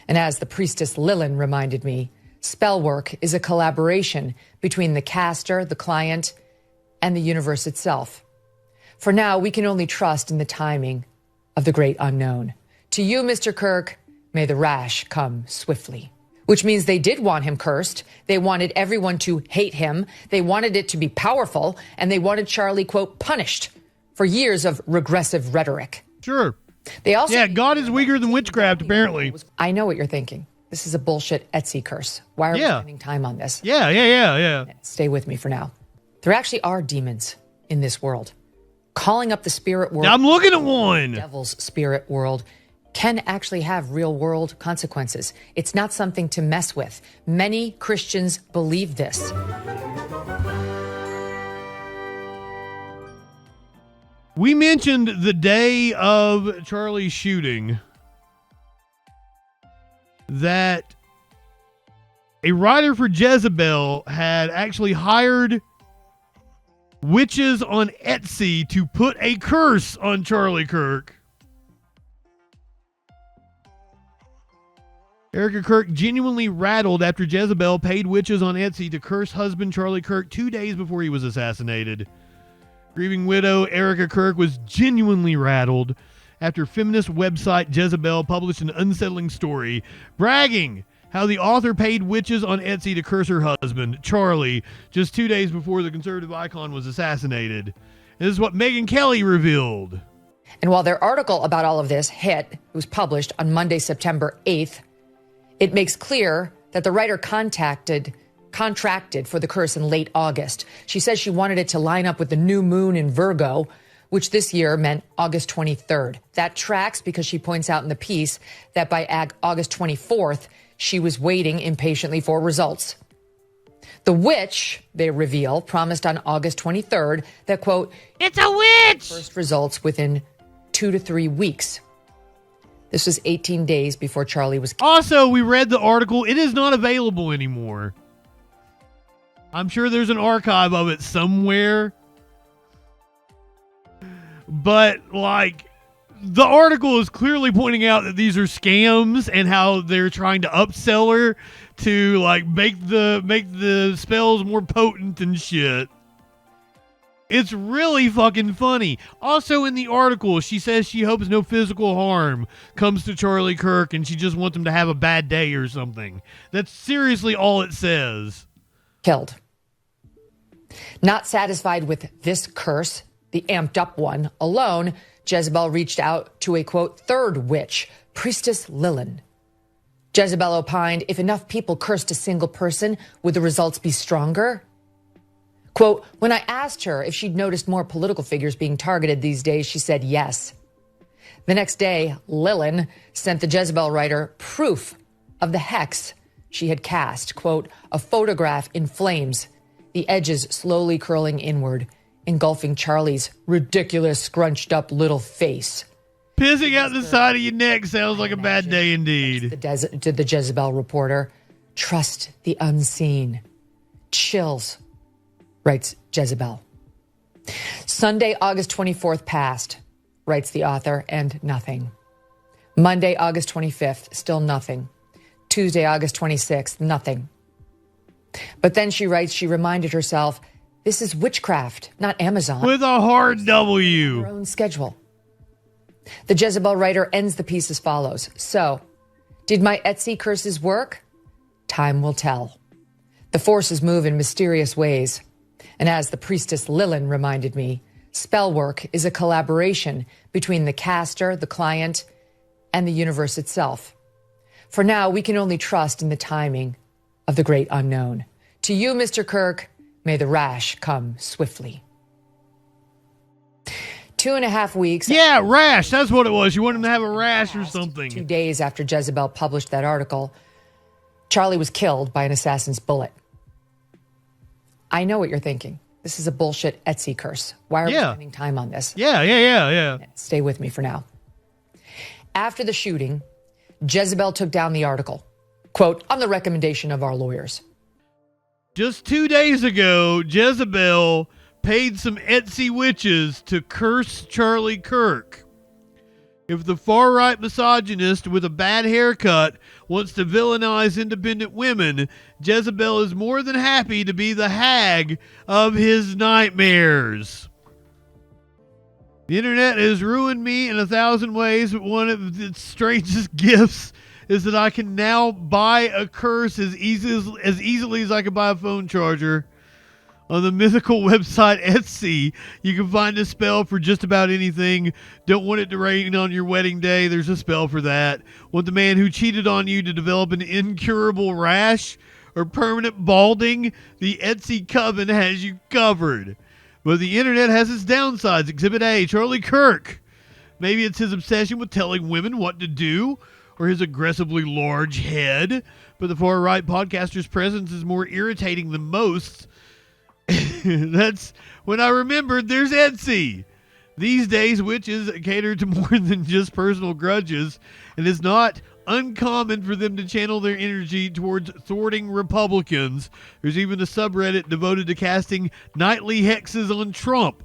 And as the priestess Lilyn reminded me, spell work is a collaboration between the caster, the client, and the universe itself. For now, we can only trust in the timing of the great unknown. To you, Mr. Kirk, may the rash come swiftly. Which means they did want him cursed. They wanted everyone to hate him. They wanted it to be powerful. And they wanted Charlie, quote, punished for years of regressive rhetoric. Sure. They also yeah, God is weaker than witchcraft, apparently. I know what you're thinking. This is a bullshit Etsy curse. Why are we spending time on this? Yeah. Stay with me for now. There actually are demons in this world. Calling up the spirit world. I'm looking at one. The devil's spirit world can actually have real world consequences. It's not something to mess with. Many Christians believe this. We mentioned the day of Charlie's shooting that a writer for Jezebel had actually hired witches on Etsy to put a curse on Charlie Kirk. Erica Kirk genuinely rattled after Jezebel paid witches on Etsy to curse husband Charlie Kirk 2 days before he was assassinated. Grieving widow Erica Kirk was genuinely rattled after feminist website Jezebel published an unsettling story bragging how the author paid witches on Etsy to curse her husband, Charlie, just 2 days before the conservative icon was assassinated. This is what Megyn Kelly revealed. And while their article about all of this it was published on Monday, September 8th, it makes clear that the writer contracted for the curse in late August. She says she wanted it to line up with the new moon in Virgo, which this year meant August 23rd. That tracks because she points out in the piece that by August 24th, she was waiting impatiently for results. The witch, they reveal, promised on August 23rd that, quote, it's a witch! First results within 2 to 3 weeks. This was 18 days before Charlie was killed. Also, we read the article. It is not available anymore. I'm sure there's an archive of it somewhere. But, like, the article is clearly pointing out that these are scams and how they're trying to upsell her to, like, make the spells more potent and shit. It's really fucking funny. Also in the article, she says she hopes no physical harm comes to Charlie Kirk and she just wants him to have a bad day or something. That's seriously all it says. Killed. Not satisfied with this curse, the amped up one alone, Jezebel reached out to a, quote, third witch, priestess Lilyn. Jezebel opined, if enough people cursed a single person, would the results be stronger? Quote, when I asked her if she'd noticed more political figures being targeted these days, she said yes. The next day, Lilyn sent the Jezebel writer proof of the hex she had cast, quote, a photograph in flames, the edges slowly curling inward, engulfing Charlie's ridiculous, scrunched up little face. Pissing out the side of your neck sounds like a bad day indeed. To the Jezebel reporter, trust the unseen. Chills, writes Jezebel. Sunday, August 24th passed, writes the author, and nothing. Monday, August 25th, still nothing. Tuesday, August 26th, nothing. But then she writes, she reminded herself, this is witchcraft, not Amazon. With a hard W. Her own schedule. The Jezebel writer ends the piece as follows. So, did my Etsy curses work? Time will tell. The forces move in mysterious ways. And as the priestess Lilyn reminded me, spell work is a collaboration between the caster, the client, and the universe itself. For now, we can only trust in the timing of the great unknown. To you, Mr. Kirk, may the rash come swiftly. 2.5 weeks. Yeah, rash. That's what it was. You want him to have a rash or something. 2 days after Jezebel published that article, Charlie was killed by an assassin's bullet. I know what you're thinking. This is a bullshit Etsy curse. Why are we spending time on this? Yeah. Stay with me for now. After the shooting, Jezebel took down the article. Quote, on the recommendation of our lawyers. Just 2 days ago, Jezebel paid some Etsy witches to curse Charlie Kirk. If the far-right misogynist with a bad haircut wants to villainize independent women, Jezebel is more than happy to be the hag of his nightmares. The internet has ruined me in 1,000 ways, but one of its strangest gifts is that I can now buy a curse as easily as I can buy a phone charger. On the mythical website Etsy, you can find a spell for just about anything. Don't want it to rain on your wedding day? There's a spell for that. Want the man who cheated on you to develop an incurable rash or permanent balding? The Etsy coven has you covered. But the internet has its downsides. Exhibit A, Charlie Kirk. Maybe it's his obsession with telling women what to do, or his aggressively large head. But the far-right podcaster's presence is more irritating than most. That's when I remembered there's Etsy. These days, witches cater to more than just personal grudges, and it's not uncommon for them to channel their energy towards thwarting Republicans. There's even a subreddit devoted to casting nightly hexes on Trump.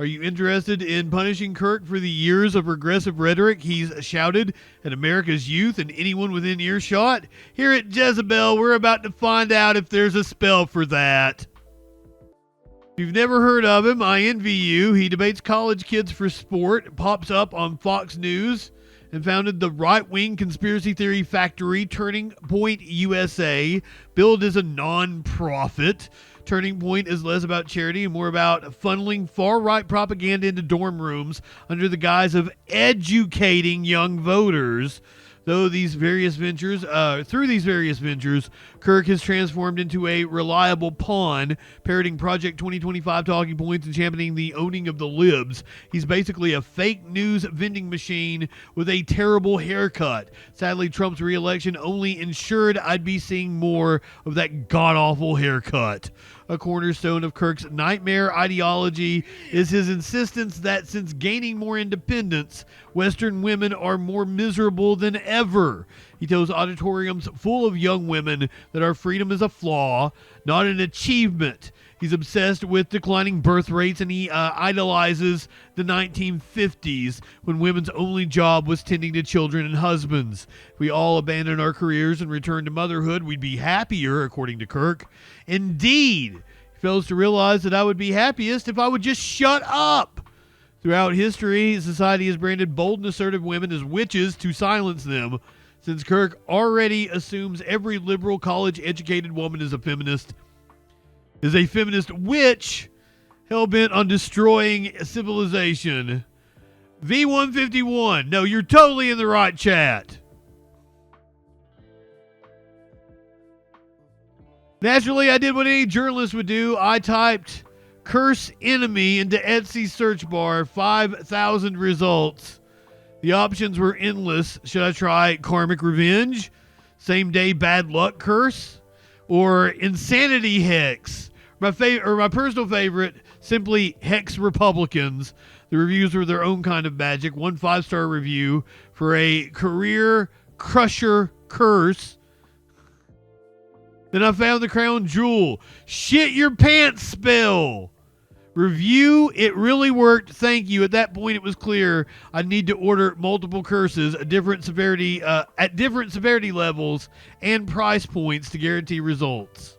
Are you interested in punishing Kirk for the years of regressive rhetoric he's shouted at America's youth and anyone within earshot? Here at Jezebel, we're about to find out if there's a spell for that. If you've never heard of him, I envy you. He debates college kids for sport, pops up on Fox News, and founded the right-wing conspiracy theory factory Turning Point USA, billed as a non-profit. Turning Point is less about charity and more about funneling far-right propaganda into dorm rooms under the guise of educating young voters. Through these various ventures, Kirk has transformed into a reliable pawn, parroting Project 2025 talking points and championing the owning of the libs. He's basically a fake news vending machine with a terrible haircut. Sadly, Trump's re-election only ensured I'd be seeing more of that god-awful haircut. A cornerstone of Kirk's nightmare ideology is his insistence that since gaining more independence, Western women are more miserable than ever. He tells auditoriums full of young women that our freedom is a flaw, not an achievement. He's obsessed with declining birth rates, and he idolizes the 1950s when women's only job was tending to children and husbands. If we all abandoned our careers and returned to motherhood, we'd be happier, according to Kirk. Indeed, he fails to realize that I would be happiest if I would just shut up. Throughout history, society has branded bold and assertive women as witches to silence them. Since Kirk already assumes every liberal college-educated woman is a feminist witch, hell-bent on destroying civilization. V151, no, you're totally in the right chat. Naturally, I did what any journalist would do. I typed curse enemy into Etsy search bar, 5,000 results. The options were endless. Should I try karmic revenge, same day bad luck curse, or insanity hex? My personal favorite, simply hex Republicans. The reviews were their own kind of magic. One 5-star review for a career crusher curse. Then I found the crown jewel. Shit your pants spell. Review, it really worked. Thank you. At that point, it was clear I need to order multiple curses at different severity levels and price points to guarantee results.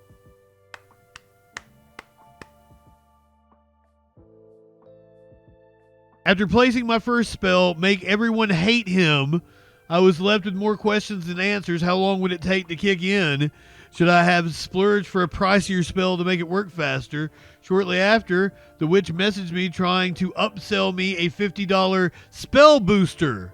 After placing my first spell, make everyone hate him, I was left with more questions than answers. How long would it take to kick in? Should I have splurged for a pricier spell to make it work faster? Shortly after, the witch messaged me trying to upsell me a $50 spell booster.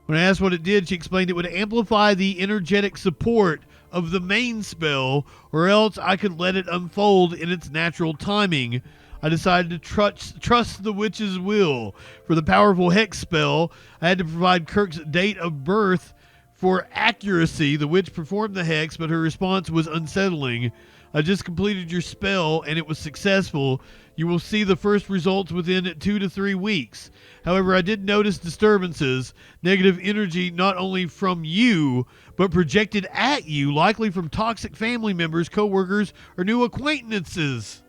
When I asked what it did, she explained it would amplify the energetic support of the main spell, or else I could let it unfold in its natural timing. I decided to trust the witch's will. For the powerful hex spell, I had to provide Kirk's date of birth for accuracy. The witch performed the hex, but her response was unsettling. I just completed your spell, and it was successful. You will see the first results within 2 to 3 weeks. However, I did notice disturbances, negative energy not only from you, but projected at you, likely from toxic family members, coworkers, or new acquaintances.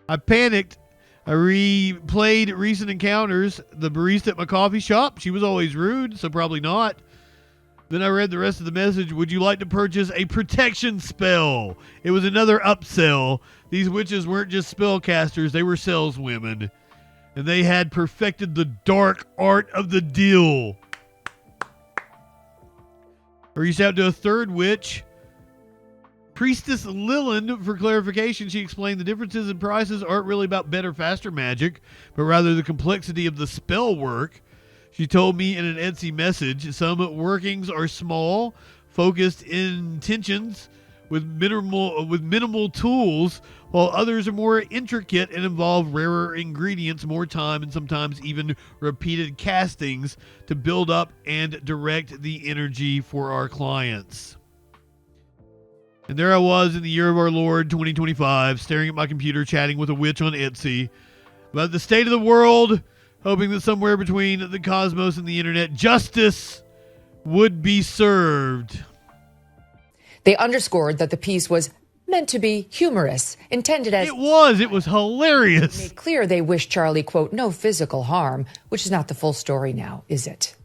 I panicked. I replayed recent encounters. The barista at my coffee shop, she was always rude, so probably not. Then I read the rest of the message. Would you like to purchase a protection spell? It was another upsell. These witches weren't just spellcasters, they were saleswomen. And they had perfected the dark art of the deal. I reached out to a third witch, Priestess Lillian, for clarification. She explained the differences in prices aren't really about better, faster magic, but rather the complexity of the spell work. She told me in an Etsy message, some workings are small, focused intentions with minimal tools, while others are more intricate and involve rarer ingredients, more time, and sometimes even repeated castings to build up and direct the energy for our clients. And there I was in the year of our Lord 2025, staring at my computer, chatting with a witch on Etsy about the state of the world, hoping that somewhere between the cosmos and the internet, justice would be served. They underscored that the piece was meant to be humorous, intended as... It was hilarious. Made clear they wished Charlie, quote, no physical harm, which is not the full story now, is it?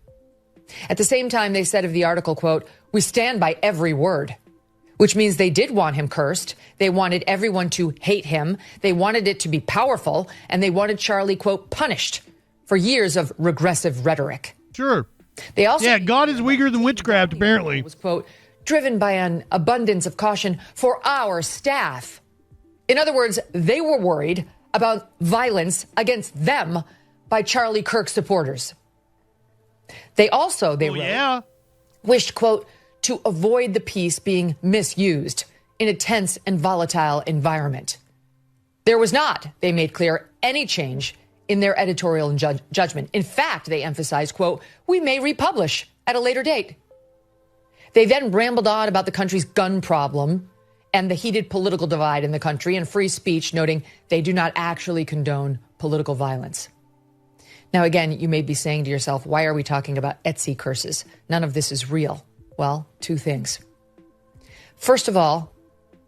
At the same time, they said of the article, quote, we stand by every word, which means they did want him cursed. They wanted everyone to hate him. They wanted it to be powerful, and they wanted Charlie, quote, punished for years of regressive rhetoric. Sure. They also... Yeah, God is weaker than witchcraft, apparently. Was, quote, driven by an abundance of caution for our staff. In other words, they were worried about violence against them by Charlie Kirk supporters. They also, wished, quote, to avoid the piece being misused in a tense and volatile environment. There was not, they made clear, any change in their editorial and judgment. In fact, they emphasized, quote, we may republish at a later date. They then rambled on about the country's gun problem and the heated political divide in the country and free speech, noting they do not actually condone political violence. Now, again, you may be saying to yourself, why are we talking about Etsy curses? None of this is real. Well, two things. First of all,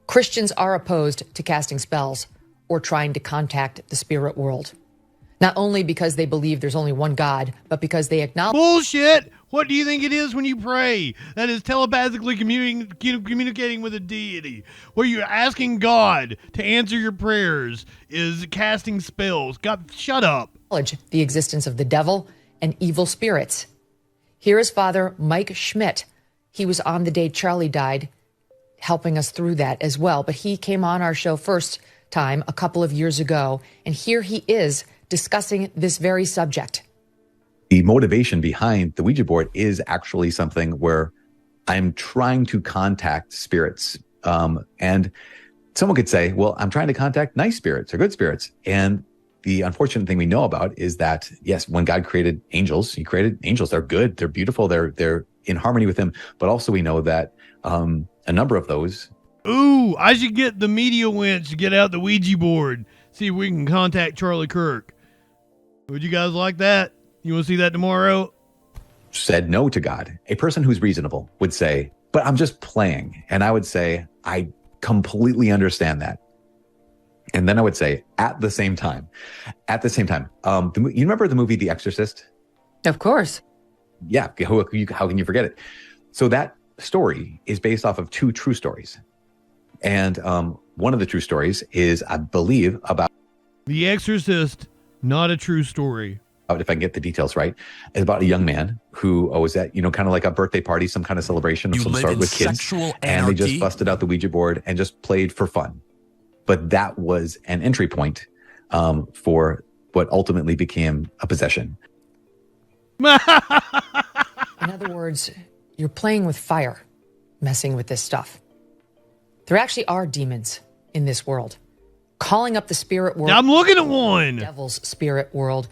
Christians are opposed to casting spells or trying to contact the spirit world. Not only because they believe there's only one God, but because they acknowledge... Bullshit! What do you think it is when you pray? That is telepathically communicating with a deity. Where you're asking God to answer your prayers is casting spells. God, shut up. The existence of the devil and evil spirits. Here is Father Mike Schmidt. He was on the day Charlie died, helping us through that as well. But he came on our show first time a couple of years ago, and here he is discussing this very subject. The motivation behind the Ouija board is actually something where I'm trying to contact spirits. And someone could say, well, I'm trying to contact nice spirits or good spirits. And the unfortunate thing we know about is that, yes, when God created angels, he created angels. They're good. They're beautiful. They're in harmony with him. But also we know that a number of those. Ooh, I should get the media winch to get out the Ouija board. See if we can contact Charlie Kirk. Would you guys like that? You want to see that tomorrow? Said no to God. A person who's reasonable would say, but I'm just playing. And I would say, I completely understand that. And then I would say, at the same time, you remember the movie The Exorcist? Of course. Yeah. How can you forget it? So that story is based off of two true stories. And one of the true stories is, I believe, about The Exorcist, not a true story. If I can get the details right, is about a young man who was at, kind of like a birthday party, some kind of celebration of some sort with kids. And they just busted out the Ouija board and just played for fun. But that was an entry point for what ultimately became a possession. In other words, you're playing with fire, messing with this stuff. There actually are demons in this world. Calling up the spirit world. I'm looking at one. Devil's spirit world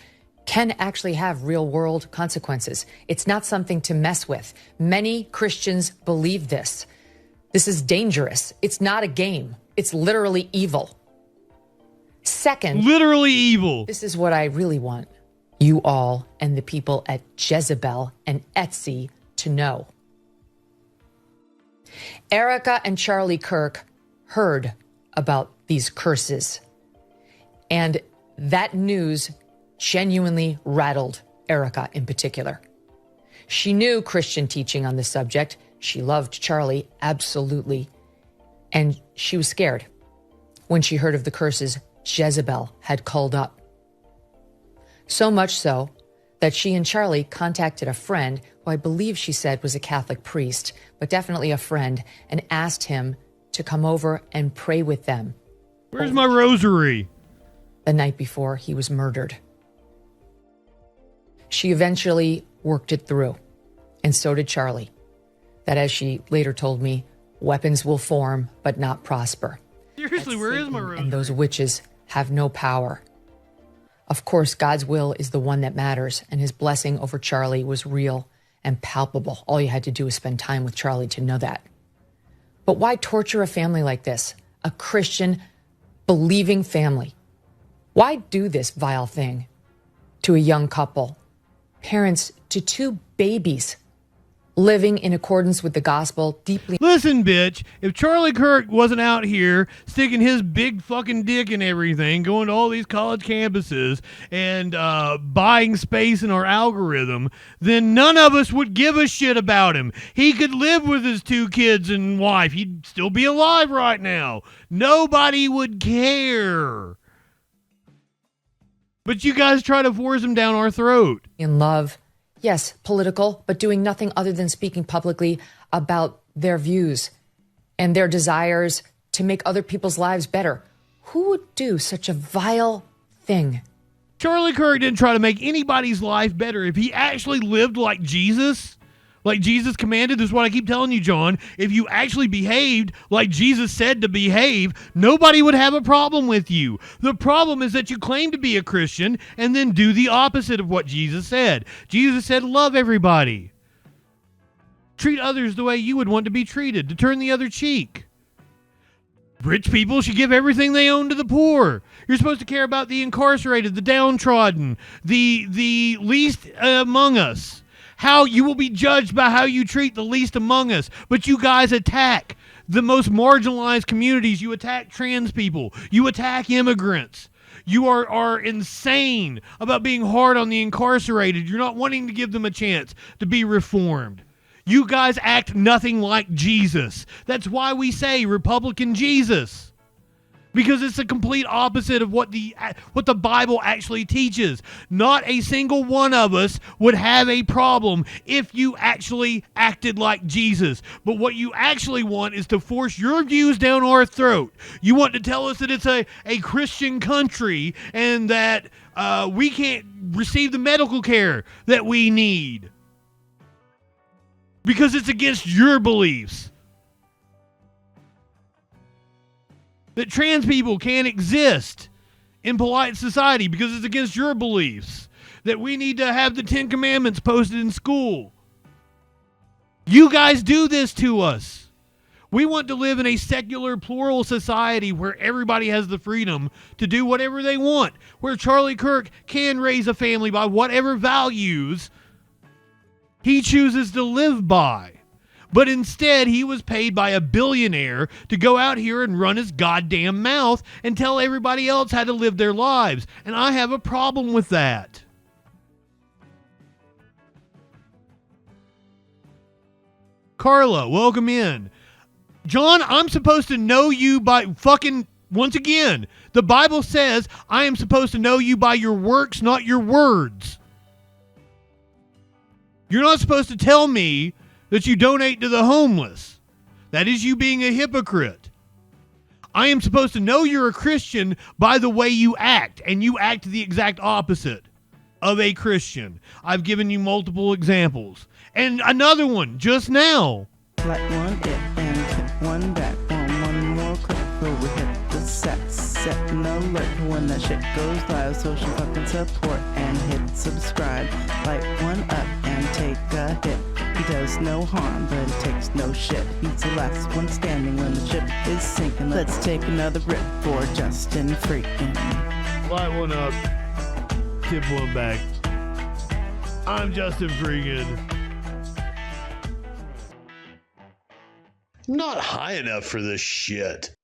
can actually have real world consequences. It's not something to mess with. Many Christians believe this. This is dangerous. It's not a game. It's literally evil. Second, literally evil. This is what I really want you all and the people at Jezebel and Etsy to know. Erica and Charlie Kirk heard about these curses, and That news genuinely rattled Erica in particular. She knew Christian teaching on this subject. She loved Charlie, absolutely. And she was scared when she heard of the curses Jezebel had called up. So much so that she and Charlie contacted a friend, who I believe she said was a Catholic priest, but definitely a friend, and asked him to come over and pray with them. Where's my rosary? The night before he was murdered. She eventually worked it through, and so did Charlie. That, as she later told me, weapons will form but not prosper. Seriously, where is my rosary? And those witches have no power. Of course, God's will is the one that matters, and his blessing over Charlie was real and palpable. All you had to do was spend time with Charlie to know that. But why torture a family like this? A Christian, believing family. Why do this vile thing to a young couple, parents to two babies, living in accordance with the gospel, deeply... Listen, bitch, if Charlie Kirk wasn't out here sticking his big fucking dick in everything, going to all these college campuses and buying space in our algorithm, then none of us would give a shit about him. He could live with his 2 kids and wife. He'd still be alive right now. Nobody would care. But you guys try to force him down our throat. In love. Yes, political, but doing nothing other than speaking publicly about their views and their desires to make other people's lives better. Who would do such a vile thing? Charlie Kirk didn't try to make anybody's life better. If he actually lived like Jesus commanded, this is what I keep telling you, John. If you actually behaved like Jesus said to behave, nobody would have a problem with you. The problem is that you claim to be a Christian and then do the opposite of what Jesus said. Jesus said, love everybody. Treat others the way you would want to be treated, to turn the other cheek. Rich people should give everything they own to the poor. You're supposed to care about the incarcerated, the downtrodden, the least among us. How you will be judged by how you treat the least among us. But you guys attack the most marginalized communities. You attack trans people. You attack immigrants. You are insane about being hard on the incarcerated. You're not wanting to give them a chance to be reformed. You guys act nothing like Jesus. That's why we say Republican Jesus. Because it's the complete opposite of what the Bible actually teaches. Not a single one of us would have a problem if you actually acted like Jesus. But what you actually want is to force your views down our throat. You want to tell us that it's a Christian country and that we can't receive the medical care that we need. Because it's against your beliefs. That trans people can't exist in polite society because it's against your beliefs. That we need to have the 10 Commandments posted in school. You guys do this to us. We want to live in a secular, plural society where everybody has the freedom to do whatever they want. Where Charlie Kirk can raise a family by whatever values he chooses to live by. But instead, he was paid by a billionaire to go out here and run his goddamn mouth and tell everybody else how to live their lives. And I have a problem with that. Carla, welcome in. John, I'm supposed to know you by fucking, once again, the Bible says I am supposed to know you by your works, not your words. You're not supposed to tell me that you donate to the homeless. That is you being a hypocrite. I am supposed to know you're a Christian by the way you act, and you act the exact opposite of a Christian. I've given you multiple examples. And another one, just now. Like one it and hit one back on one more click where we hit the set an alert when that shit goes live, social fucking support and hit subscribe. Light one up and take a hit. He does no harm, but he takes no shit. He's the last one standing when the ship is sinking. Let's take another rip for JustinFREAKIN. Light one up, tip one back. I'm JustinFREAKIN. Not high enough for this shit.